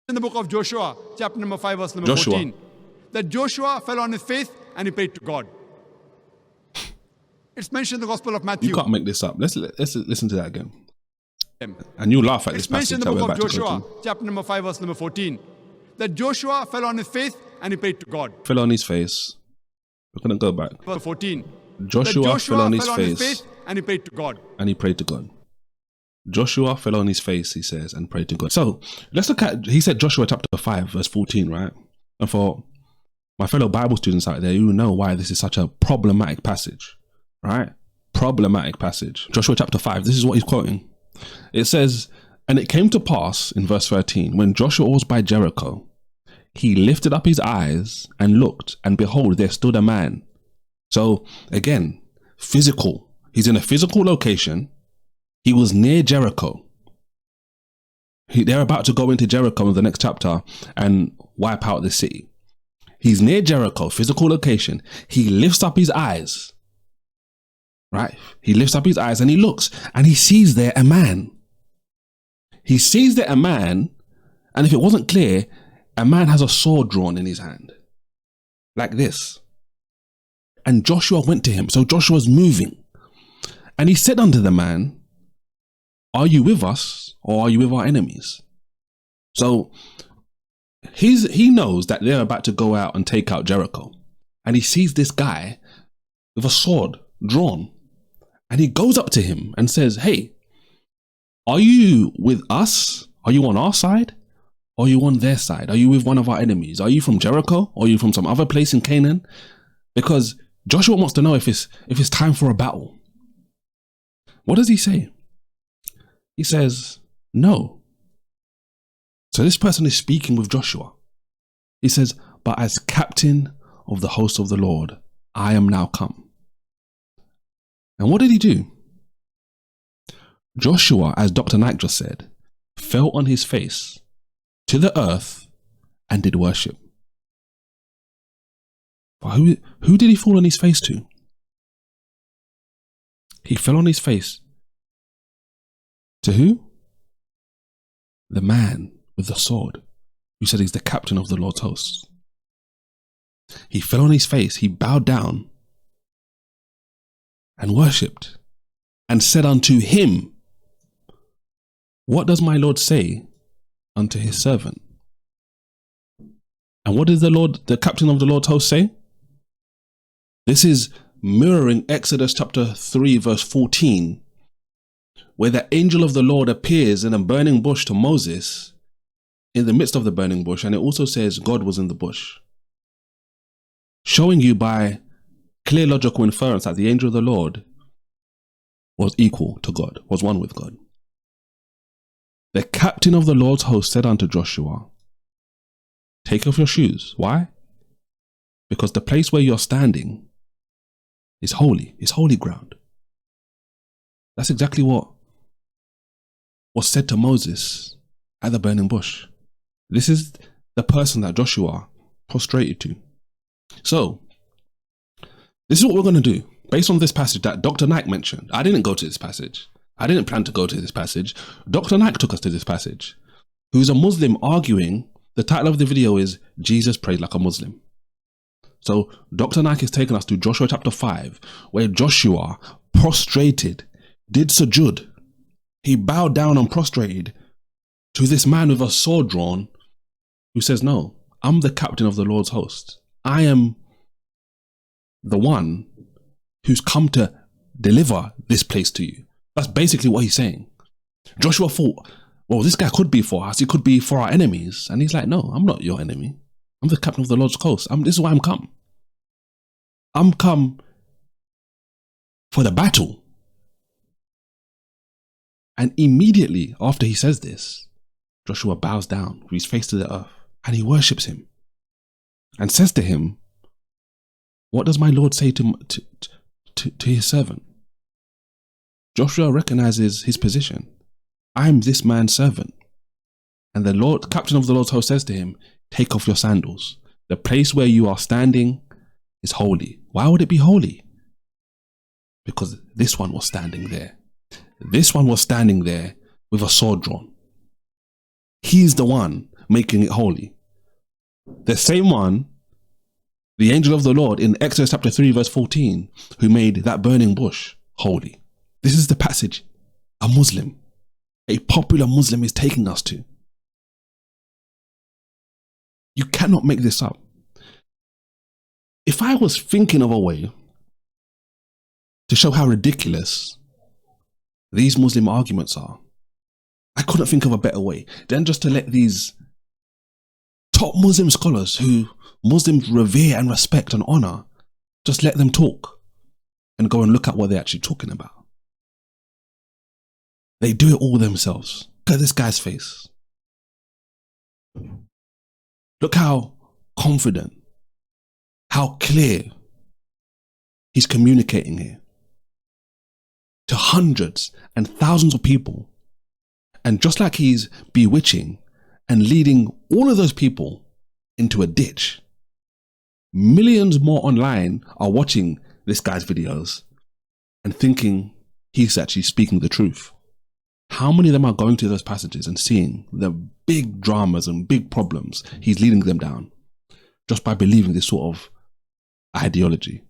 In the book of Joshua, chapter number 5, verse number 14, that Joshua fell on his face and he prayed to God. It's mentioned in the Gospel of Matthew. You can't make this up. Let's listen to that again. And you laugh at this passage. It's mentioned in the book of Joshua, chapter number 5, verse number 14, that Joshua fell on his face and he prayed to God. Fell on his face. We're going to go back. Verse 14. Joshua fell on his face and he prayed to God. And he prayed to God. Joshua fell on his face, he says, and prayed to God. So let's look at, he said Joshua chapter 5, verse 14, right? And for my fellow Bible students out there, you know why this is such a problematic passage, right? Problematic passage. Joshua chapter 5, this is what he's quoting. It says, and it came to pass in verse 13, when Joshua was by Jericho, he lifted up his eyes and looked, and behold, there stood a man. So again, physical. He's in a physical location. He was near Jericho. They're about to go into Jericho in the next chapter and wipe out the city. He's near Jericho, physical location. He lifts up his eyes. Right? He lifts up his eyes and he looks and he sees there a man. He sees there a man, and if it wasn't clear, a man has a sword drawn in his hand. Like this. And Joshua went to him. So Joshua's moving. And he said unto the man, are you with us or are you with our enemies? So he knows that they're about to go out and take out Jericho. And he sees this guy with a sword drawn. And he goes up to him and says, hey, are you with us? Are you on our side? Or are you on their side? Are you with one of our enemies? Are you from Jericho? Or are you from some other place in Canaan? Because Joshua wants to know if it's time for a battle. What does he say? He says, no. So this person is speaking with Joshua. He says, but as captain of the host of the Lord, I am now come. And what did he do? Joshua, as Dr. Naik just said, fell on his face to the earth and did worship. But who did he fall on his face to? He fell on his face to who? The man with the sword, who said he's the captain of the Lord's hosts. He fell on his face, he bowed down and worshipped and said unto him, what does my Lord say unto his servant? And what did the captain of the Lord's host say? This is mirroring Exodus chapter 3 verse 14, where the angel of the Lord appears in a burning bush to Moses in the midst of the burning bush, and it also says God was in the bush, showing you by clear logical inference that the angel of the Lord was equal to God, was one with God. The captain of the Lord's host said unto Joshua, take off your shoes. Why? Because the place where you're standing is holy. It's holy ground. That's exactly what was said to Moses at the burning bush. This is the person that Joshua prostrated to. So, this is what we're going to do. Based on this passage that Dr. Naik mentioned. I didn't go to this passage. I didn't plan to go to this passage. Dr. Naik took us to this passage. Who's a Muslim arguing, the title of the video is Jesus Prayed Like a Muslim. So Dr. Naik is taking us to Joshua chapter 5, where Joshua prostrated, did sujood. He bowed down and prostrated to this man with a sword drawn, who says, no, I'm the captain of the Lord's host. I am the one who's come to deliver this place to you. That's basically what he's saying. Joshua thought, well, this guy could be for us. He could be for our enemies. And he's like, no, I'm not your enemy. I'm the captain of the Lord's host. This is why I'm come. I'm come for the battle. And immediately after he says this, Joshua bows down with his face to the earth and he worships him and says to him, what does my Lord say to his servant? Joshua recognizes his position. I'm this man's servant. And the Lord, captain of the Lord's host, says to him, take off your sandals. The place where you are standing is holy. Why would it be holy? Because this one was standing there. This one was standing there with a sword drawn. He's the one making it holy. The same one, the angel of the Lord in Exodus chapter 3 verse 14, who made that burning bush holy. This is the passage a Muslim, a popular Muslim, is taking us to. You cannot make this up. If I was thinking of a way to show how ridiculous these Muslim arguments are, I couldn't think of a better way than just to let these top Muslim scholars who Muslims revere and respect and honor, just let them talk and go and look at what they're actually talking about. They do it all themselves. Look at this guy's face. Look how confident, how clear he's communicating here to hundreds and thousands of people. And just like he's bewitching and leading all of those people into a ditch, millions more online are watching this guy's videos and thinking he's actually speaking the truth. How many of them are going to those passages and seeing the big dramas and big problems he's leading them down just by believing this sort of ideology?